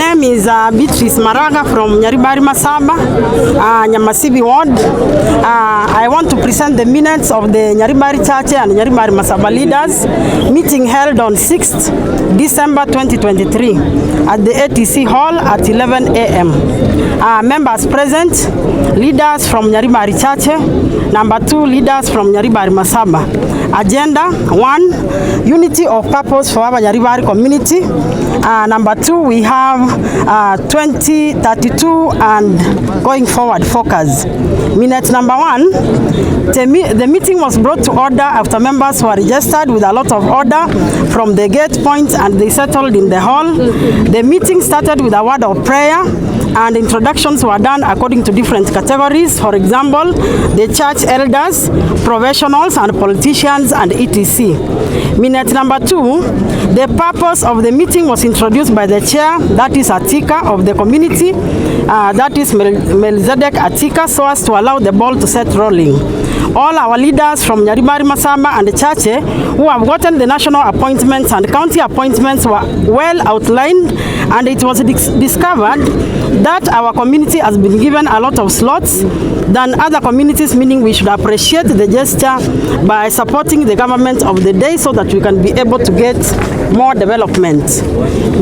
name is Beatrice Maraga from Nyaribari Masaba, Nyamasibi Ward. I want to present the minutes of the Nyaribari Church and Nyaribari Masaba leaders meeting held on 6th December 2023 at the ATC Hall at 11 a.m. Members present, leaders from Nyaribari Church, number 2, leaders from Nyaribari Masaba. Agenda 1, unity of purpose for our Nyaribari community. Number 2, we have 2032 and going forward focus. Minute number 1, the meeting was brought to order after members were registered with a lot of order from the gate point and they settled in the hall. The meeting started with a word of prayer and introductions were done according to different categories. For example, the church elders, professionals and politicians and etc. Minute number 2, the purpose of the meeting was introduced by the chair, that is Atika of the community, that is Melzedek Atika, so as to allow the ball to set rolling. All our leaders from Nyaribari Masaba and the church who have gotten the national appointments and county appointments were well outlined, and it was discovered that our community has been given a lot of slots than other communities, meaning we should appreciate the gesture by supporting the government of the day so that we can be able to get more development.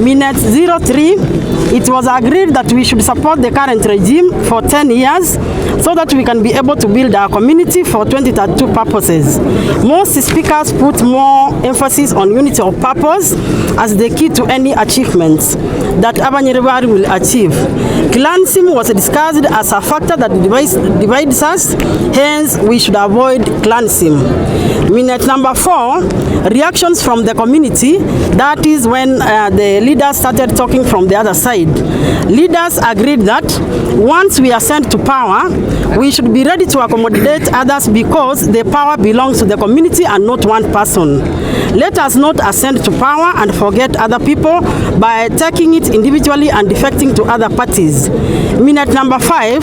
Minute 03, it was agreed that we should support the current regime for 10 years so that we can be able to build our community for 2032 purposes. Most speakers put more emphasis on unity of purpose as the key to any achievements that Nyaribari will achieve. Clanism was discussed as a factor that divides us, hence we should avoid clanism. Minute number 4, reactions from the community, that is when the leaders started talking from the other side. Leaders agreed that once we are sent to power, we should be ready to accommodate others because the power belongs to the community and not one person. Let us not ascend to power and forget other people by taking it individually and defecting to other parties. Minute number 5,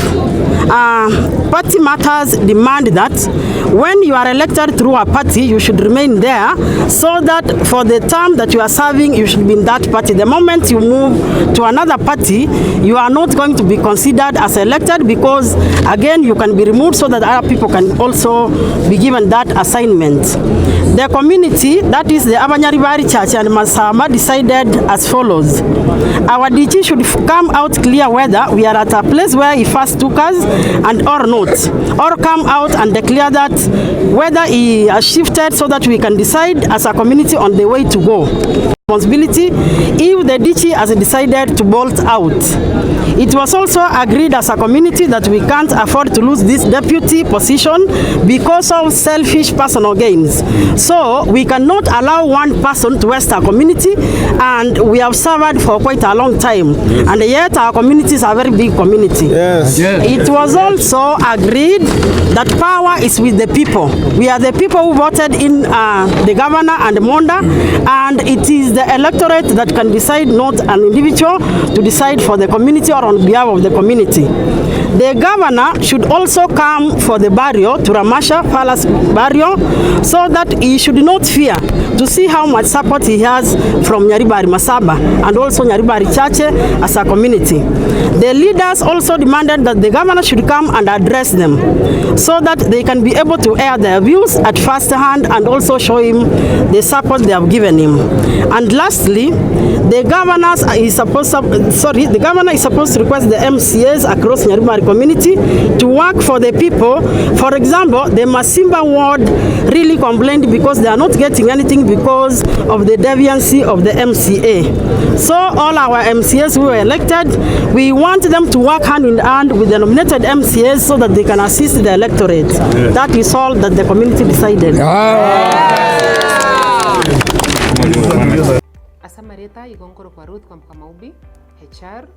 party matters demand that when you are elected through a party, you should remain there so that for the term that you are serving, you should be in that party. The moment you move to another party, you are not going to be considered as elected because, again, you can be removed so that other people can also be given that assignment. The community, that is the Nyaribari Church and Masaba, decided as follows. Our DG should come out clear whether we are at a place where he first took us and or not, or come out and declare that whether he has shifted so that we can decide as a community on the way to go. Responsibility if the DG has decided to bolt out. It was also agreed as a community that we can't afford to lose this deputy position because of selfish personal gains. So we cannot allow one person to waste our community, and we have served for quite a long time, and yet our community is a very big community. Yes. Yes. It was also agreed that power is with the people. We are the people who voted in the governor and Monda, and it is the electorate that can decide, not an individual to decide for the community or on behalf of the community. The governor should also come for the burial to Ramasha Palace burial so that he should not fear to see how much support he has from Nyaribari Masaba and also Nyaribari Church as a community. The leaders also demanded that the governor should come and address them so that they can be able to air their views at first hand and also show him the support they have given him. And lastly, the governor is supposed to request the MCAs across Nyaribari community to work for the people. For example, the Masimba ward really complained because they are not getting anything because of the deviancy of the MCA. So all our MCAs who were elected, we want them to work hand in hand with the nominated MCAs so that they can assist the electorate. Yeah. That is all that the community decided. Asamareta igongoro kwa Ruth kwa Mkamaubi, HR,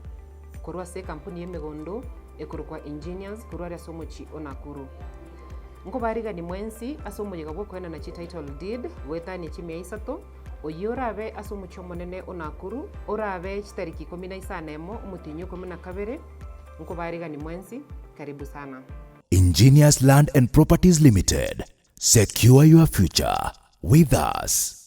kurua se kampuni yemegondo, ekurukwa engineers, kurua ya somo chi onakuru. Nko bariga ni mwensi, asomo yegabwo kwena na chi title deed, weta ni chimia isato, oyurabe asomo chomonene onakuru, orabe chitariki 14 umutinyo 12, nko bariga ni mwensi, karibu sana. Engineers Land and Properties Limited. Secure your future with us.